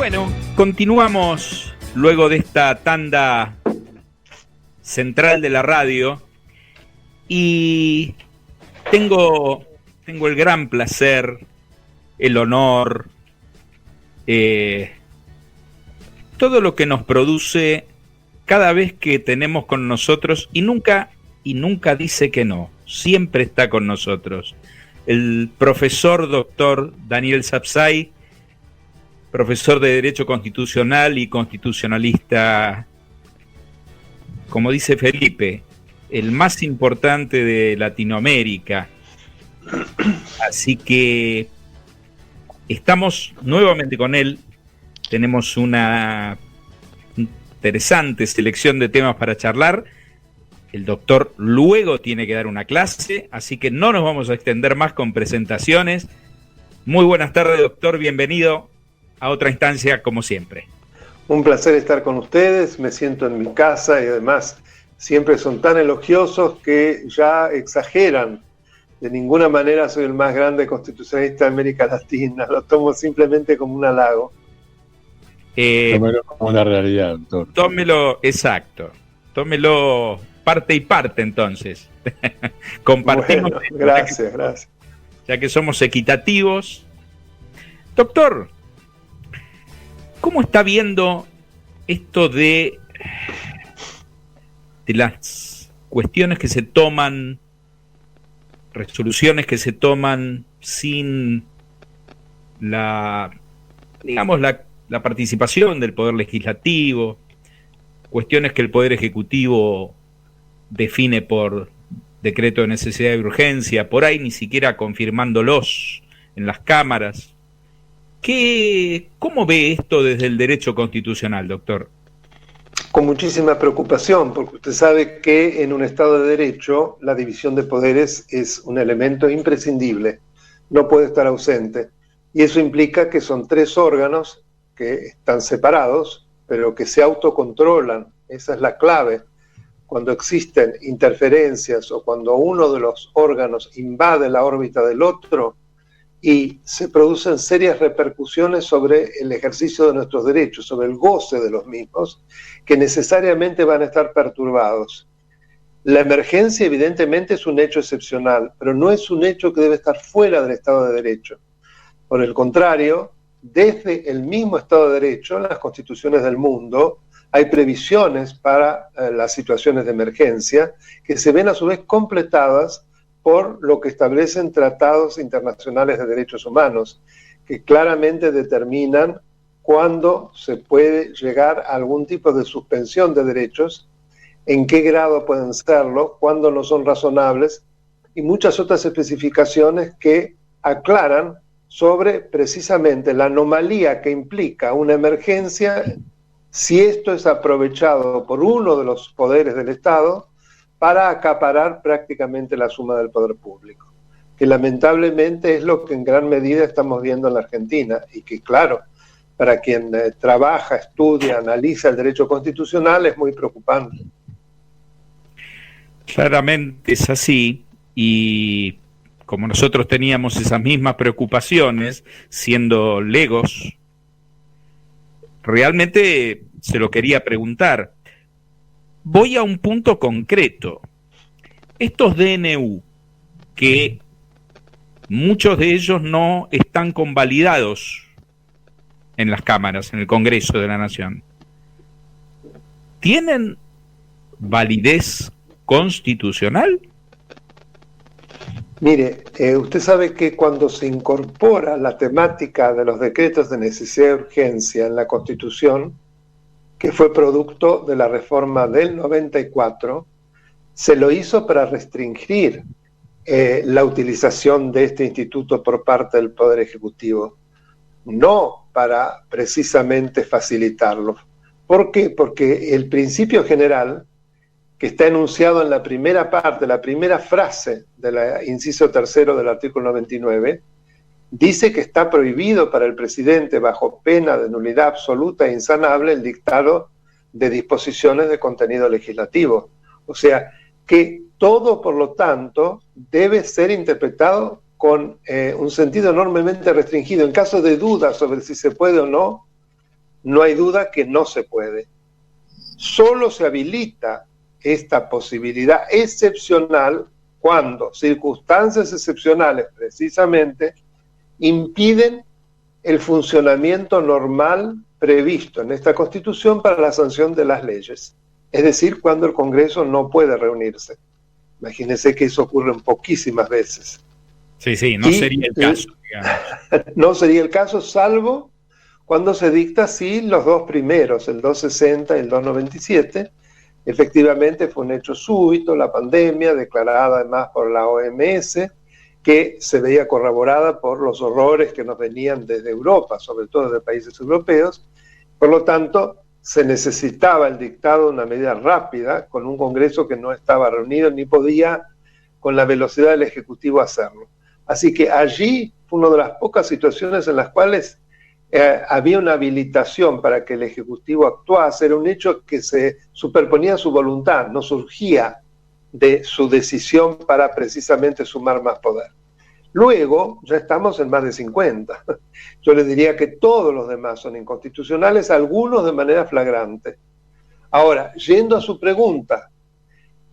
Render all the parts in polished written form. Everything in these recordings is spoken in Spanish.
Bueno, continuamos luego de esta tanda central de la radio y tengo el gran placer, el honor, todo lo que nos produce cada vez que tenemos con nosotros y nunca dice que no, siempre está con nosotros, el profesor doctor Daniel Sapsay, profesor de Derecho Constitucional y constitucionalista, como dice Felipe, el más importante de Latinoamérica. Así que estamos nuevamente con él, tenemos una interesante selección de temas para charlar. El doctor luego tiene que dar una clase, así que no nos vamos a extender más con presentaciones. Muy buenas tardes, doctor, bienvenido a otra instancia como siempre. Un placer estar con ustedes, me siento en mi casa y además siempre son tan elogiosos que ya exageran. De ninguna manera soy el más grande constitucionalista de América Latina, lo tomo simplemente como un halago. Tómelo como una realidad, doctor. Tómelo, exacto, tómelo parte y parte entonces. Compartimos. Bueno, gracias. Ya que somos equitativos. Doctor, ¿cómo está viendo esto de las cuestiones que se toman, resoluciones que se toman sin la participación del Poder Legislativo, cuestiones que el Poder Ejecutivo define por decreto de necesidad y urgencia, por ahí ni siquiera confirmándolos en las cámaras? ¿Cómo ve esto desde el derecho constitucional, doctor? Con muchísima preocupación, porque usted sabe que en un Estado de Derecho la división de poderes es un elemento imprescindible, no puede estar ausente. Y eso implica que son tres órganos que están separados, pero que se autocontrolan. Esa es la clave. Cuando existen interferencias o cuando uno de los órganos invade la órbita del otro, y se producen serias repercusiones sobre el ejercicio de nuestros derechos, sobre el goce de los mismos, que necesariamente van a estar perturbados. La emergencia evidentemente es un hecho excepcional, pero no es un hecho que debe estar fuera del Estado de Derecho. Por el contrario, desde el mismo Estado de Derecho, en las constituciones del mundo, hay previsiones para las situaciones de emergencia que se ven a su vez completadas por lo que establecen tratados internacionales de derechos humanos, que claramente determinan cuándo se puede llegar a algún tipo de suspensión de derechos, en qué grado pueden serlo, cuándo no son razonables, y muchas otras especificaciones que aclaran sobre precisamente la anomalía que implica una emergencia si esto es aprovechado por uno de los poderes del Estado para acaparar prácticamente la suma del poder público, que lamentablemente es lo que en gran medida estamos viendo en la Argentina, y que claro, para quien trabaja, estudia, analiza el derecho constitucional es muy preocupante. Claramente es así, y como nosotros teníamos esas mismas preocupaciones, siendo legos, realmente se lo quería preguntar. Voy a un punto concreto. Estos DNU, que muchos de ellos no están convalidados en las cámaras, en el Congreso de la Nación, ¿tienen validez constitucional? Mire, usted sabe que cuando se incorpora la temática de los decretos de necesidad y urgencia en la Constitución, que fue producto de la reforma del 94, se lo hizo para restringir la utilización de este instituto por parte del Poder Ejecutivo, no para precisamente facilitarlo. ¿Por qué? Porque el principio general, que está enunciado en la primera parte, la primera frase del inciso tercero del artículo 99, dice que está prohibido para el presidente, bajo pena de nulidad absoluta e insanable, el dictado de disposiciones de contenido legislativo. O sea, que todo, por lo tanto, debe ser interpretado con un sentido enormemente restringido. En caso de duda sobre si se puede o no, no hay duda que no se puede. Solo se habilita esta posibilidad excepcional cuando circunstancias excepcionales precisamente impiden el funcionamiento normal previsto en esta Constitución para la sanción de las leyes. Es decir, cuando el Congreso no puede reunirse. Imagínense que eso ocurre poquísimas veces. Sí, no sería el caso, digamos. No sería el caso, salvo cuando se dicta, sí, los dos primeros, el 260 y el 297. Efectivamente fue un hecho súbito, la pandemia, declarada además por la OMS, que se veía corroborada por los horrores que nos venían desde Europa, sobre todo de países europeos. Por lo tanto, se necesitaba el dictado de una medida rápida, con un Congreso que no estaba reunido ni podía, con la velocidad del Ejecutivo, hacerlo. Así que allí fue una de las pocas situaciones en las cuales había una habilitación para que el Ejecutivo actuase. Era un hecho que se superponía a su voluntad, no surgía de su decisión para precisamente sumar más poder. Luego, ya estamos en más de 50. Yo les diría que todos los demás son inconstitucionales, algunos de manera flagrante. Ahora, yendo a su pregunta,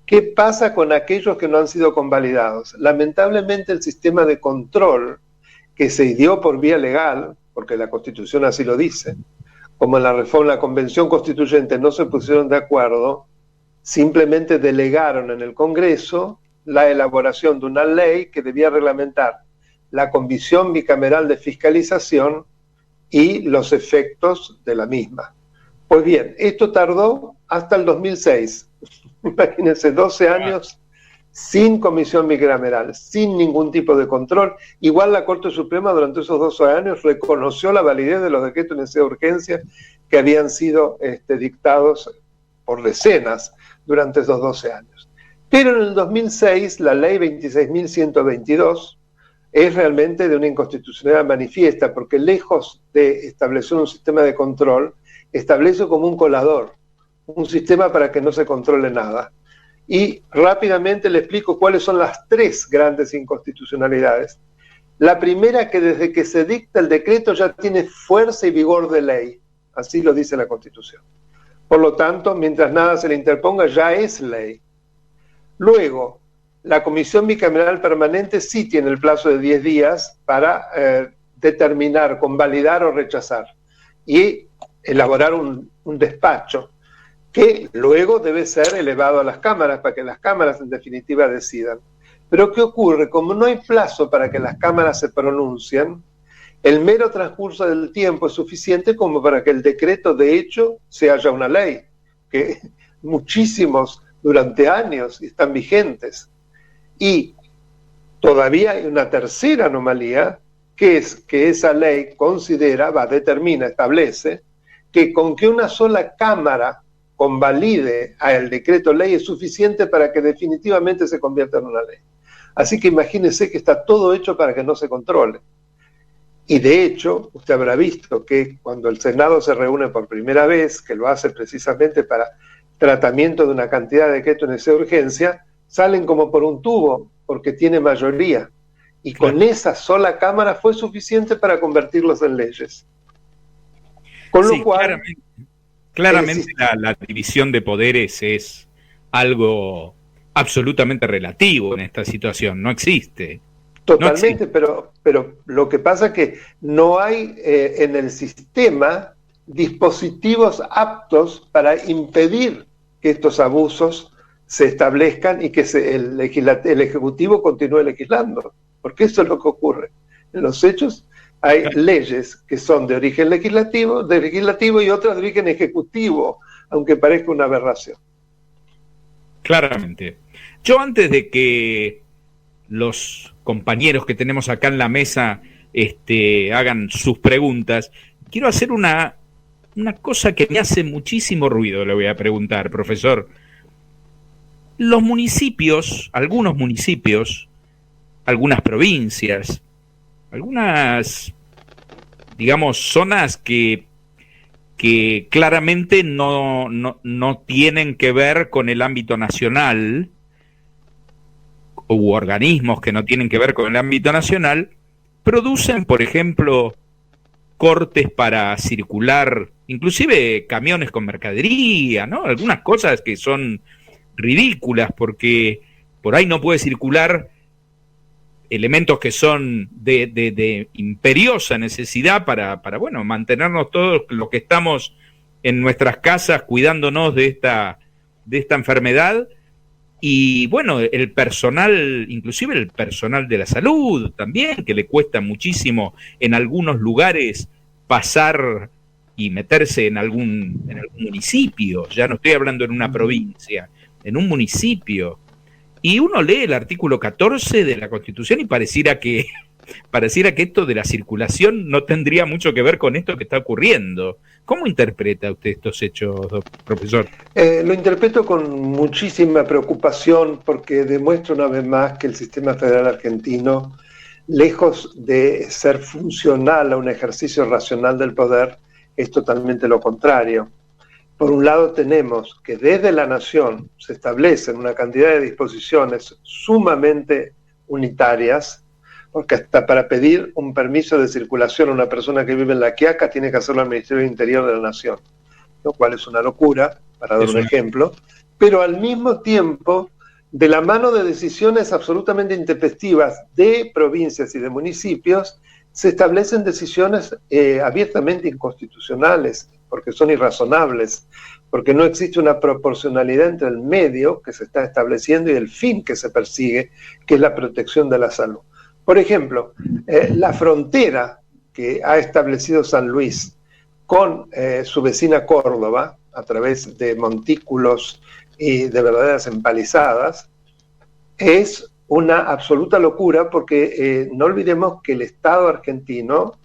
¿qué pasa con aquellos que no han sido convalidados? Lamentablemente el sistema de control que se dio por vía legal, porque la Constitución así lo dice, como en la reforma, la Convención Constituyente no se pusieron de acuerdo, simplemente delegaron en el Congreso la elaboración de una ley que debía reglamentar la Comisión Bicameral de Fiscalización y los efectos de la misma. Pues bien, esto tardó hasta el 2006. Imagínense, 12 años sin comisión bicameral, sin ningún tipo de control. Igual la Corte Suprema durante esos 12 años reconoció la validez de los decretos de necesidad de urgencia que habían sido dictados por decenas durante esos 12 años. Pero en el 2006 la ley 26.122 es realmente de una inconstitucionalidad manifiesta, porque lejos de establecer un sistema de control, establece como un colador, un sistema para que no se controle nada. Y rápidamente le explico cuáles son las tres grandes inconstitucionalidades. La primera, que desde que se dicta el decreto ya tiene fuerza y vigor de ley, así lo dice la Constitución. Por lo tanto, mientras nada se le interponga, ya es ley. Luego, la Comisión Bicameral Permanente sí tiene el plazo de 10 días para determinar, convalidar o rechazar, y elaborar un despacho que luego debe ser elevado a las cámaras para que las cámaras en definitiva decidan. Pero ¿qué ocurre? Como no hay plazo para que las cámaras se pronuncien, el mero transcurso del tiempo es suficiente como para que el decreto de hecho se haya una ley, que muchísimos durante años están vigentes. Y todavía hay una tercera anomalía, que es que esa ley considera, determina, establece, que con que una sola cámara convalide al decreto ley es suficiente para que definitivamente se convierta en una ley. Así que imagínense que está todo hecho para que no se controle. Y de hecho, usted habrá visto que cuando el Senado se reúne por primera vez, que lo hace precisamente para tratamiento de una cantidad de decretos de necesidad de urgencia, salen como por un tubo, porque tiene mayoría. Y con esa sola Cámara fue suficiente para convertirlos en leyes. Con lo cual... Claramente la división de poderes es algo absolutamente relativo en esta situación, no existe. Totalmente, no existe. Pero lo que pasa es que no hay en el sistema dispositivos aptos para impedir que estos abusos se establezcan y que el Ejecutivo continúe legislando, porque eso es lo que ocurre. En los hechos hay leyes que son de origen legislativo y otras de origen ejecutivo, aunque parezca una aberración. Claramente. Yo, antes de que los compañeros que tenemos acá en la mesa hagan sus preguntas, quiero hacer una cosa que me hace muchísimo ruido, le voy a preguntar, profesor. Los municipios, algunos municipios, algunas provincias, algunas, digamos, zonas que claramente no tienen que ver con el ámbito nacional, u organismos que no tienen que ver con el ámbito nacional, producen, por ejemplo, cortes para circular inclusive camiones con mercadería, ¿no? Algunas cosas que son ridículas porque por ahí no puede circular elementos que son de imperiosa necesidad para bueno, mantenernos todos los que estamos en nuestras casas cuidándonos de esta enfermedad. Y bueno, el personal, inclusive el personal de la salud también, que le cuesta muchísimo en algunos lugares pasar y meterse en algún municipio, ya no estoy hablando en una provincia, en un municipio. Y uno lee el artículo 14 de la Constitución y pareciera que esto de la circulación no tendría mucho que ver con esto que está ocurriendo. ¿Cómo interpreta usted estos hechos, profesor? Lo interpreto con muchísima preocupación porque demuestra una vez más que el sistema federal argentino, lejos de ser funcional a un ejercicio racional del poder, es totalmente lo contrario. Por un lado tenemos que desde la nación se establecen una cantidad de disposiciones sumamente unitarias, porque hasta para pedir un permiso de circulación a una persona que vive en La Quiaca tiene que hacerlo al Ministerio del Interior de la Nación, lo cual es una locura, para dar un ejemplo, pero al mismo tiempo, de la mano de decisiones absolutamente intempestivas de provincias y de municipios, se establecen decisiones abiertamente inconstitucionales, porque son irrazonables, porque no existe una proporcionalidad entre el medio que se está estableciendo y el fin que se persigue, que es la protección de la salud. Por ejemplo, la frontera que ha establecido San Luis con su vecina Córdoba, a través de montículos y de verdaderas empalizadas, es una absoluta locura porque no olvidemos que el Estado argentino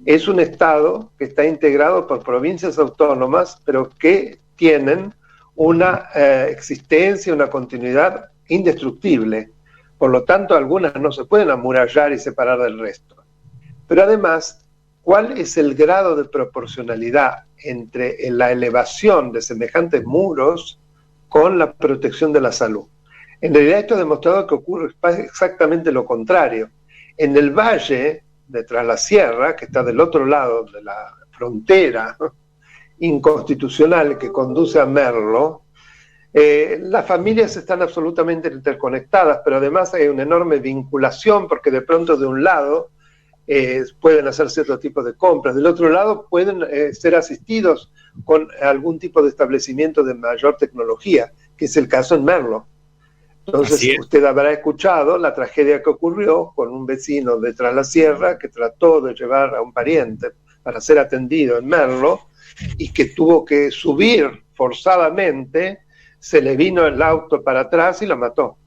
es un Estado que está integrado por provincias autónomas, pero que tienen una existencia, una continuidad indestructible. Por lo tanto, algunas no se pueden amurallar y separar del resto. Pero además, ¿cuál es el grado de proporcionalidad entre la elevación de semejantes muros con la protección de la salud? En realidad esto ha demostrado que ocurre exactamente lo contrario. En el valle de Tras la Sierra, que está del otro lado de la frontera inconstitucional que conduce a Merlo, las familias están absolutamente interconectadas, pero además hay una enorme vinculación porque de pronto de un lado pueden hacer cierto tipo de compras, del otro lado pueden ser asistidos con algún tipo de establecimiento de mayor tecnología, que es el caso en Merlo. Entonces usted habrá escuchado la tragedia que ocurrió con un vecino de Tras la Sierra que trató de llevar a un pariente para ser atendido en Merlo y que tuvo que subir forzadamente, se le vino el auto para atrás y lo mató.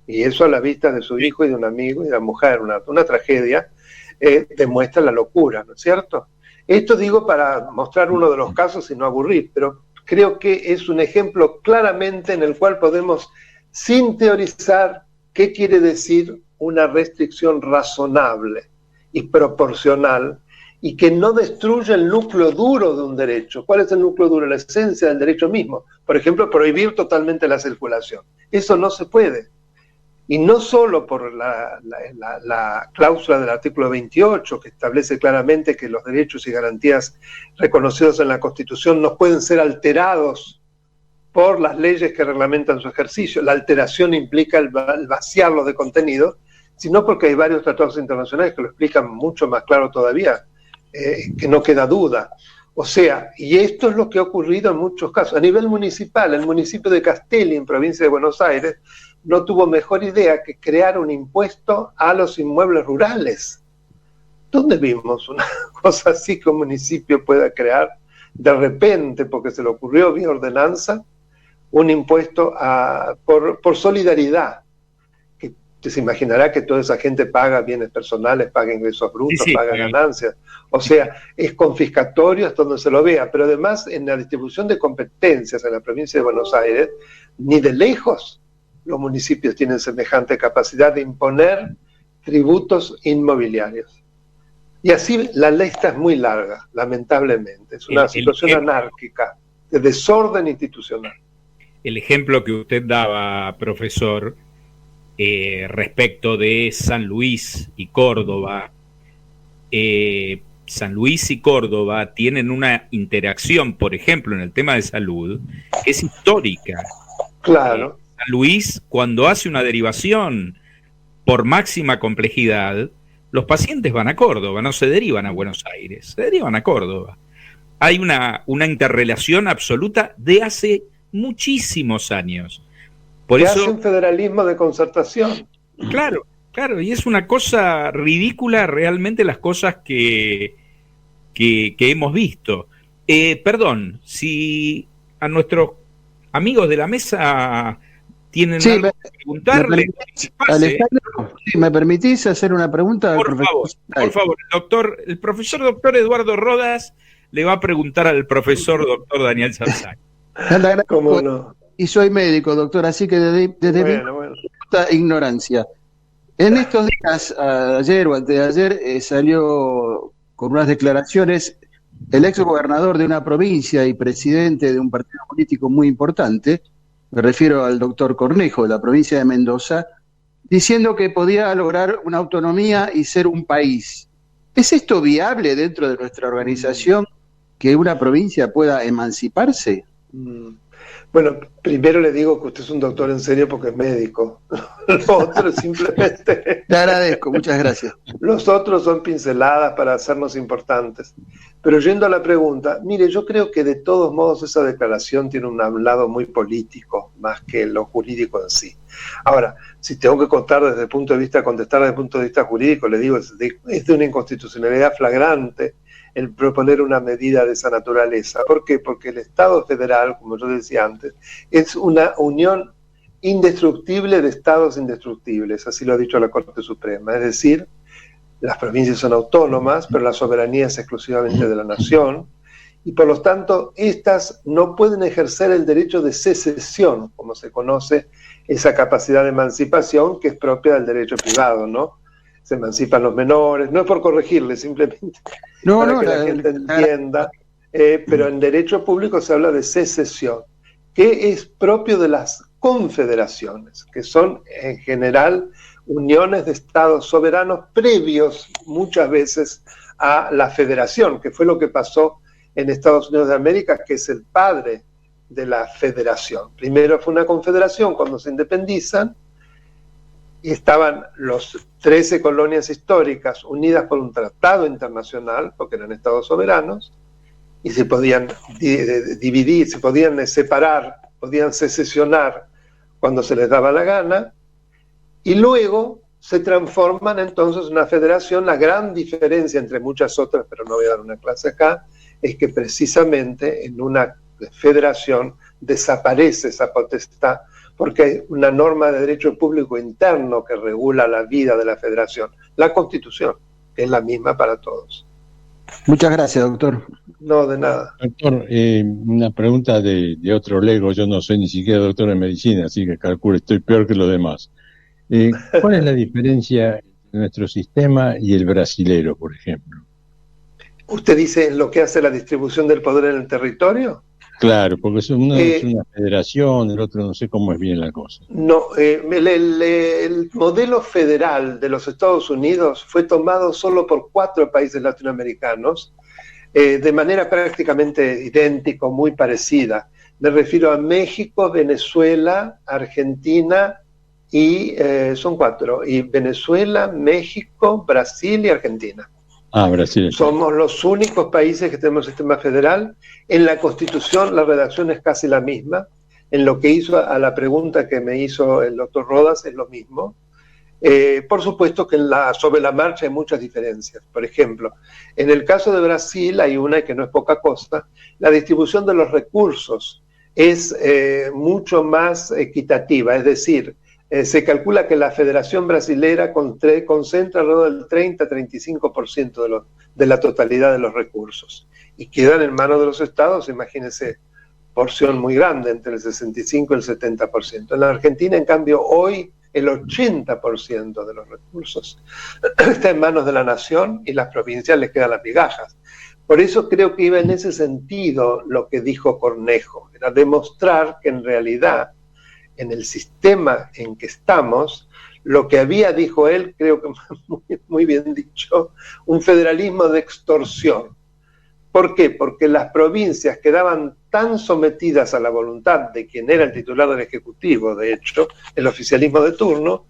Y eso a la vista de su hijo y de un amigo y de la mujer, una tragedia, demuestra la locura, ¿no es cierto? Esto digo para mostrar uno de los casos y no aburrir, pero creo que es un ejemplo claramente en el cual podemos, sin teorizar, qué quiere decir una restricción razonable y proporcional y que no destruye el núcleo duro de un derecho. ¿Cuál es el núcleo duro? La esencia del derecho mismo. Por ejemplo, prohibir totalmente la circulación. Eso no se puede. Y no solo por la cláusula del artículo 28, que establece claramente que los derechos y garantías reconocidos en la Constitución no pueden ser alterados por las leyes que reglamentan su ejercicio. La alteración implica el vaciarlo de contenido, sino porque hay varios tratados internacionales que lo explican mucho más claro todavía, que no queda duda. O sea, y esto es lo que ha ocurrido en muchos casos. A nivel municipal, el municipio de Castelli, en provincia de Buenos Aires, no tuvo mejor idea que crear un impuesto a los inmuebles rurales. ¿Dónde vimos una cosa así que un municipio pueda crear de repente, porque se le ocurrió vía ordenanza, un impuesto por solidaridad? Que se imaginará que toda esa gente paga bienes personales, paga ingresos brutos, paga ganancias. O sea, es confiscatorio hasta donde se lo vea. Pero además, en la distribución de competencias en la provincia de Buenos Aires, ni de lejos los municipios tienen semejante capacidad de imponer tributos inmobiliarios. Y así la lista es muy larga, lamentablemente. Es una situación anárquica, de desorden institucional. El ejemplo que usted daba, profesor, respecto de San Luis y Córdoba, San Luis y Córdoba tienen una interacción, por ejemplo, en el tema de salud, que es histórica. Claro. San Luis, cuando hace una derivación por máxima complejidad, los pacientes van a Córdoba, no se derivan a Buenos Aires, se derivan a Córdoba. Hay una interrelación absoluta de hace muchísimos años. Por eso hace un federalismo de concertación. Claro, y es una cosa ridícula realmente las cosas que hemos visto. Perdón, si a nuestros amigos de la mesa tienen algo que preguntarle. Alejandro, ¿me permitís hacer una pregunta al profesor? Por favor, el profesor doctor Eduardo Rodas le va a preguntar al profesor doctor Daniel Sarzay. ¿Cómo no? Y soy médico, doctor, así que desde mi ignorancia. En estos días, ayer o anteayer, salió con unas declaraciones el ex gobernador de una provincia y presidente de un partido político muy importante, me refiero al doctor Cornejo, de la provincia de Mendoza, diciendo que podía lograr una autonomía y ser un país. ¿Es esto viable dentro de nuestra organización, que una provincia pueda emanciparse? Bueno, primero le digo que usted es un doctor en serio porque es médico. Lo otro es simplemente... Te agradezco, muchas gracias. Los otros son pinceladas para hacernos importantes. Pero yendo a la pregunta, mire, yo creo que de todos modos esa declaración tiene un lado muy político, más que lo jurídico en sí. Ahora, si tengo que contestar desde el punto de vista jurídico, le digo, es de una inconstitucionalidad flagrante el proponer una medida de esa naturaleza. ¿Por qué? Porque el Estado federal, como yo decía antes, es una unión indestructible de estados indestructibles, así lo ha dicho la Corte Suprema. Es decir, las provincias son autónomas, pero la soberanía es exclusivamente de la nación, y por lo tanto, estas no pueden ejercer el derecho de secesión, como se conoce esa capacidad de emancipación que es propia del derecho privado, ¿no? Se emancipan los menores, no es por corregirle, simplemente para que la gente entienda, pero en derecho público se habla de secesión, que es propio de las confederaciones, que son en general uniones de estados soberanos previos muchas veces a la federación, que fue lo que pasó en Estados Unidos de América, que es el padre de la federación. Primero fue una confederación cuando se independizan, y estaban los 13 colonias históricas unidas por un tratado internacional, porque eran estados soberanos, y se podían dividir, se podían separar, podían secesionar cuando se les daba la gana, y luego se transforman entonces en una federación. La gran diferencia entre muchas otras, pero no voy a dar una clase acá, es que precisamente en una federación desaparece esa potestad, porque hay una norma de derecho público interno que regula la vida de la federación, la Constitución, que es la misma para todos. Muchas gracias, doctor. No, de nada. Doctor, una pregunta de otro lego. Yo no soy ni siquiera doctor en medicina, así que calculo, estoy peor que los demás. ¿Cuál es la diferencia entre nuestro sistema y el brasilero, por ejemplo? ¿Usted dice en lo que hace la distribución del poder en el territorio? Claro, porque uno es una federación, el otro no sé cómo es bien la cosa. No, el modelo federal de los Estados Unidos fue tomado solo por 4 países latinoamericanos, de manera prácticamente idéntica, muy parecida. Me refiero a México, Venezuela, Argentina y son 4, y Venezuela, México, Brasil y Argentina. Brasil. Somos los únicos países que tenemos sistema federal. En la Constitución la redacción es casi la misma. En lo que hizo a la pregunta que me hizo el doctor Rodas es lo mismo. Por supuesto que sobre la marcha hay muchas diferencias. Por ejemplo, en el caso de Brasil hay una que no es poca cosa. La distribución de los recursos es mucho más equitativa, es decir, se calcula que la Federación Brasilera concentra alrededor del 30-35% de la totalidad de los recursos, y quedan en manos de los estados, imagínense, porción muy grande, entre el 65 y el 70%. En la Argentina, en cambio, hoy el 80% de los recursos está en manos de la nación, y las provincias les quedan las migajas. Por eso creo que iba en ese sentido lo que dijo Cornejo, era demostrar que en realidad en el sistema en que estamos, lo que había, dijo él, creo que muy, muy bien dicho, un federalismo de extorsión. ¿Por qué? Porque las provincias quedaban tan sometidas a la voluntad de quien era el titular del Ejecutivo, de hecho, el oficialismo de turno,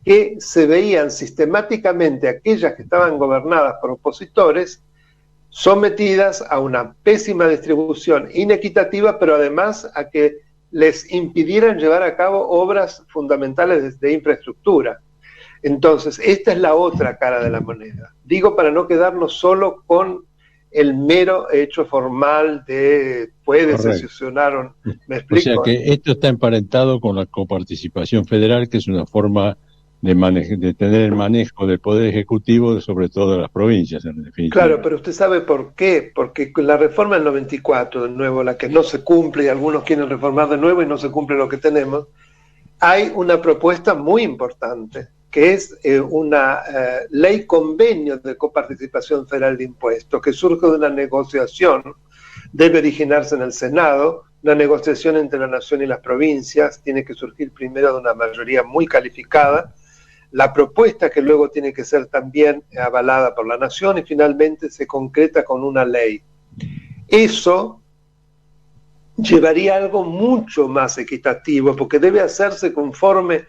que se veían sistemáticamente aquellas que estaban gobernadas por opositores sometidas a una pésima distribución inequitativa, pero además a que les impidieran llevar a cabo obras fundamentales de infraestructura. Entonces, esta es la otra cara de la moneda. Digo, para no quedarnos solo con el mero hecho formal de se sesionaron. ¿Me explico? O sea que esto está emparentado con la coparticipación federal, que es una forma de tener el manejo del Poder Ejecutivo sobre todo de las provincias, en definitiva. Claro, pero usted sabe por qué. Porque con la reforma del 94, de nuevo, la que no se cumple, y algunos quieren reformar de nuevo y no se cumple lo que tenemos, hay una propuesta muy importante, que es una ley convenio de coparticipación federal de impuestos, que surge de una negociación, debe originarse en el Senado, una negociación entre la nación y las provincias, tiene que surgir primero de una mayoría muy calificada, la propuesta que luego tiene que ser también avalada por la nación y finalmente se concreta con una ley. Eso llevaría a algo mucho más equitativo, porque debe hacerse conforme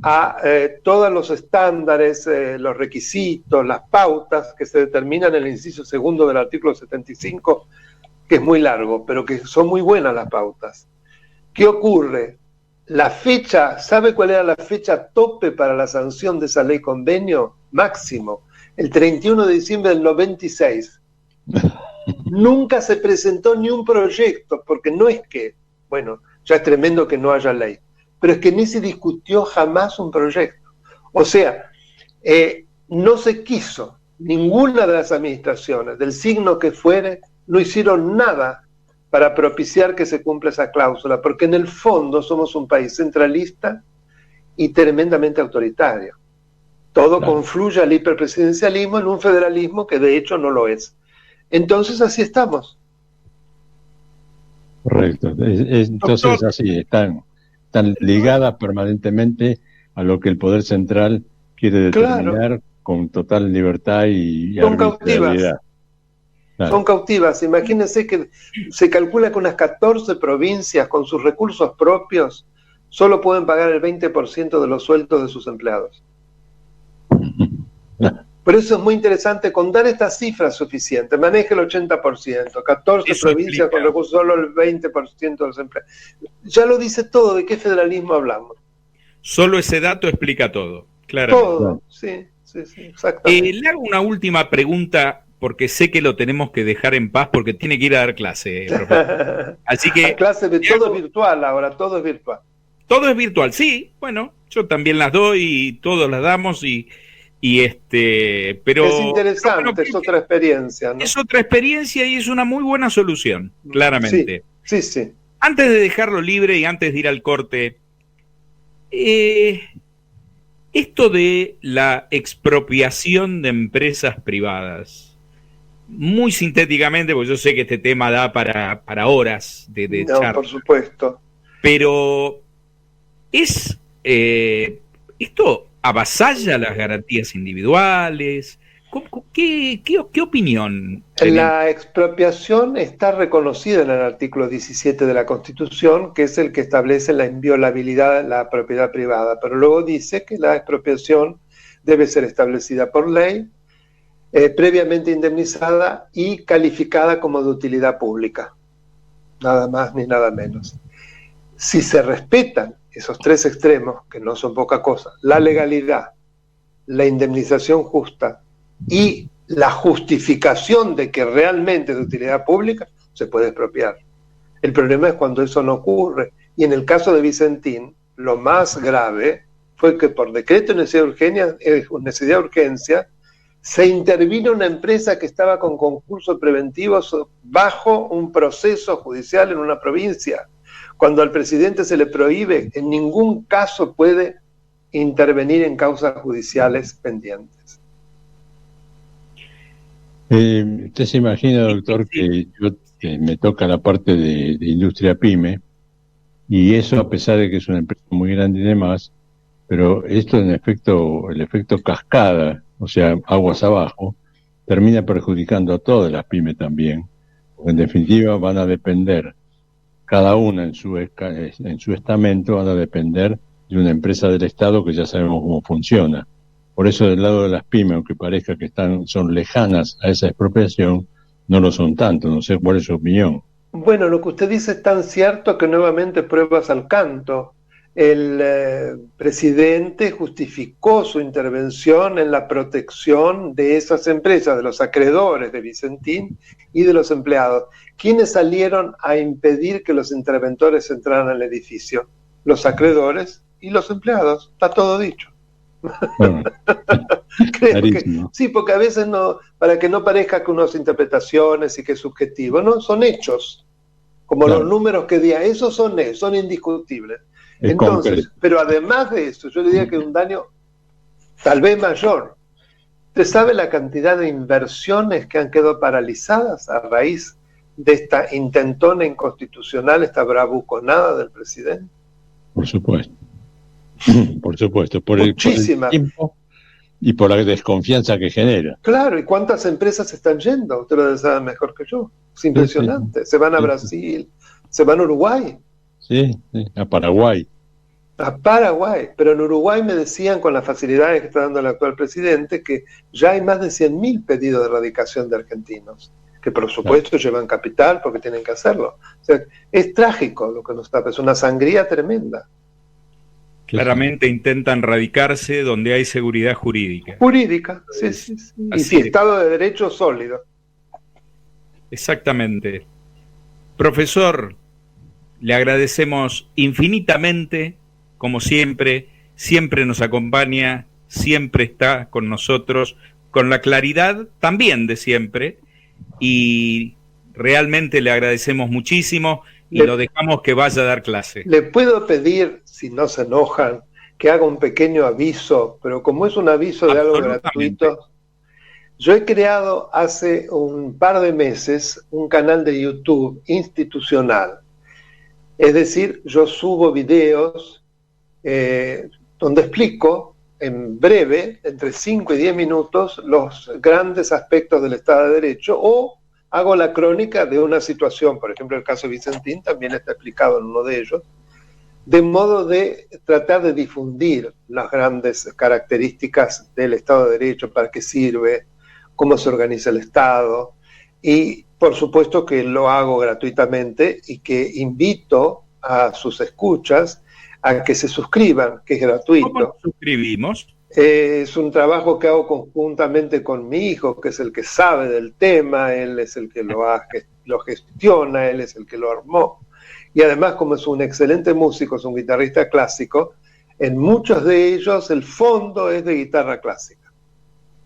a todos los estándares, los requisitos, las pautas que se determinan en el inciso segundo del artículo 75, que es muy largo, pero que son muy buenas las pautas. ¿Qué ocurre? La fecha, ¿sabe cuál era la fecha tope para la sanción de esa ley convenio? Máximo, el 31 de diciembre del 96. Nunca se presentó ni un proyecto, porque no es que, bueno, ya es tremendo que no haya ley, pero es que ni se discutió jamás un proyecto. O sea, no se quiso, ninguna de las administraciones, del signo que fuere, no hicieron nada para propiciar que se cumpla esa cláusula, porque en el fondo somos un país centralista y tremendamente autoritario. Todo confluye al hiperpresidencialismo en un federalismo que de hecho no lo es. Entonces así estamos. Correcto. Entonces así, están ligadas permanentemente a lo que el Poder Central quiere determinar con total libertad y arbitrariedad. Claro. Son cautivas. Imagínense que se calcula que unas 14 provincias con sus recursos propios solo pueden pagar el 20% de los sueldos de sus empleados. Por eso es muy interesante contar estas cifras suficientes. Maneje el 80%, 14 eso provincias explica. Con recursos solo el 20% de los empleados. Ya lo dice todo. ¿De qué federalismo hablamos? Solo ese dato explica todo, claramente. Todo, sí, exactamente. Le hago una última pregunta, porque sé que lo tenemos que dejar en paz porque tiene que ir a dar clase, profesor. Así que clase de todo es virtual ahora, todo es virtual. Todo es virtual, sí, bueno, yo también las doy y todos las damos pero es interesante, es otra experiencia, ¿no? Es otra experiencia y es una muy buena solución, claramente. Sí. Antes de dejarlo libre y antes de ir al corte, esto de la expropiación de empresas privadas, muy sintéticamente, porque yo sé que este tema da para horas de charla. Por supuesto. Pero esto avasalla las garantías individuales. ¿Qué opinión? La expropiación está reconocida en el artículo 17 de la Constitución, que es el que establece la inviolabilidad de la propiedad privada, pero luego dice que la expropiación debe ser establecida por ley, previamente indemnizada y calificada como de utilidad pública. Nada más ni nada menos. Si se respetan esos tres extremos, que no son poca cosa, la legalidad, la indemnización justa y la justificación de que realmente es de utilidad pública, se puede expropiar. El problema es cuando eso no ocurre. Y en el caso de Vicentín, lo más grave fue que por decreto de necesidad de urgencia, se intervino una empresa que estaba con concursos preventivos bajo un proceso judicial en una provincia. Cuando al presidente se le prohíbe, en ningún caso puede intervenir en causas judiciales pendientes. Usted se imagina, doctor, que me toca la parte de industria pyme, y eso, a pesar de que es una empresa muy grande y demás, pero esto en efecto, el efecto cascada, o sea, aguas abajo, termina perjudicando a todas las pymes también, porque en definitiva van a depender, cada una en su estamento, van a depender de una empresa del Estado que ya sabemos cómo funciona. Por eso del lado de las pymes, aunque parezca que son lejanas a esa expropiación, no lo son tanto. No sé cuál es su opinión. Bueno, lo que usted dice es tan cierto que nuevamente pruebas al canto. El presidente justificó su intervención en la protección de esas empresas, de los acreedores de Vicentín y de los empleados. ¿Quiénes salieron a impedir que los interventores entraran al edificio? Los acreedores y los empleados. Está todo dicho. Bueno, Creo que, sí, porque a veces no, para que no parezca que unas interpretaciones y que es subjetivo, no, son hechos, como claro, los números que diga, esos son indiscutibles. Entonces, pero además de eso, yo le diría que un daño tal vez mayor. ¿Usted sabe la cantidad de inversiones que han quedado paralizadas a raíz de esta intentona inconstitucional, esta bravuconada del presidente? Por supuesto. Por supuesto, por el tiempo y por la desconfianza que genera. Claro, ¿y cuántas empresas están yendo? Usted lo sabe mejor que yo. Es impresionante. Se van a Brasil, se van a Uruguay. Sí, a Paraguay. A Paraguay, pero en Uruguay me decían, con las facilidades que está dando el actual presidente, que ya hay más de 100.000 pedidos de erradicación de argentinos, que por supuesto llevan capital porque tienen que hacerlo. O sea, es trágico lo que nos está, es una sangría tremenda. Claramente intentan radicarse donde hay seguridad jurídica. Jurídica, sí. Y sí, Estado de Derecho sólido. Exactamente. Profesor, le agradecemos infinitamente, como siempre nos acompaña, siempre está con nosotros, con la claridad también de siempre, y realmente le agradecemos muchísimo y lo dejamos que vaya a dar clase. Le puedo pedir, si no se enojan, que haga un pequeño aviso, pero como es un aviso de algo gratuito, yo he creado hace un par de meses un canal de YouTube institucional. Es decir, yo subo videos donde explico en breve, entre 5 y 10 minutos, los grandes aspectos del Estado de Derecho, o hago la crónica de una situación, por ejemplo el caso Vicentín también está explicado en uno de ellos, de modo de tratar de difundir las grandes características del Estado de Derecho, para qué sirve, cómo se organiza el Estado, y por supuesto que lo hago gratuitamente y que invito a sus escuchas a que se suscriban, que es gratuito. ¿Cómo nos suscribimos? Es un trabajo que hago conjuntamente con mi hijo, que es el que sabe del tema, él es el que lo gestiona, él es el que lo armó. Y además, como es un excelente músico, es un guitarrista clásico, en muchos de ellos el fondo es de guitarra clásica.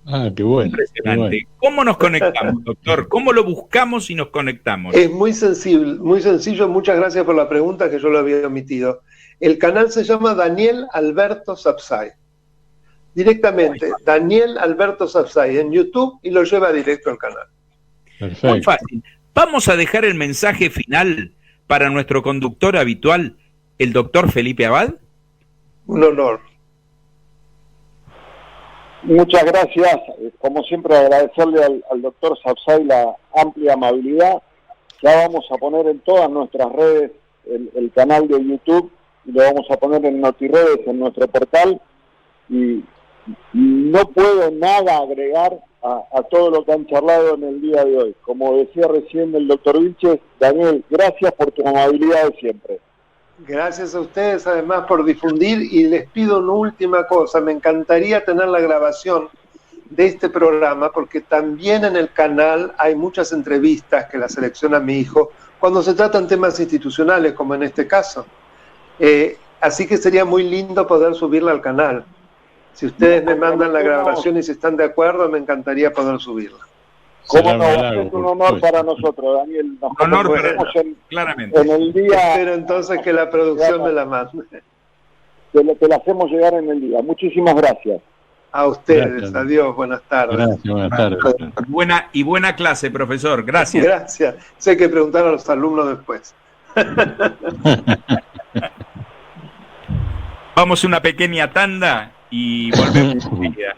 Ah, qué bueno. Impresionante. Qué bueno. ¿Cómo nos conectamos, doctor? ¿Cómo lo buscamos y nos conectamos? Es muy sencillo. Muchas gracias por la pregunta, que yo lo había omitido. El canal se llama Daniel Alberto Sapsay. Directamente, Daniel Alberto Sapsay en YouTube, y lo lleva directo al canal. Perfecto. Muy fácil. Vamos a dejar el mensaje final para nuestro conductor habitual, el doctor Felipe Abad. Un honor. Muchas gracias. Como siempre, agradecerle al doctor Sapsay la amplia amabilidad. Ya vamos a poner en todas nuestras redes el canal de YouTube, y lo vamos a poner en NotiRedes, en nuestro portal, y no puedo nada agregar a todo lo que han charlado en el día de hoy. Como decía recién el doctor Vilches, Daniel, gracias por tu amabilidad de siempre. Gracias a ustedes además por difundir, y les pido una última cosa, me encantaría tener la grabación de este programa, porque también en el canal hay muchas entrevistas que las selecciona mi hijo cuando se tratan temas institucionales, como en este caso. Así que sería muy lindo poder subirla al canal. Si ustedes me mandan la grabación y si están de acuerdo, me encantaría poder subirla. ¿Cómo no? Es un honor para nosotros, Daniel. Nos honor para claramente. En el día. Espero entonces que la producción me la mande. Te la hacemos llegar en el día. Muchísimas gracias. A ustedes. Gracias. Adiós. Buenas tardes. Gracias, buenas tardes. Buena clase, profesor. Gracias. Gracias. Sé que preguntar a los alumnos después. Vamos a una pequeña tanda y volvemos enseguida.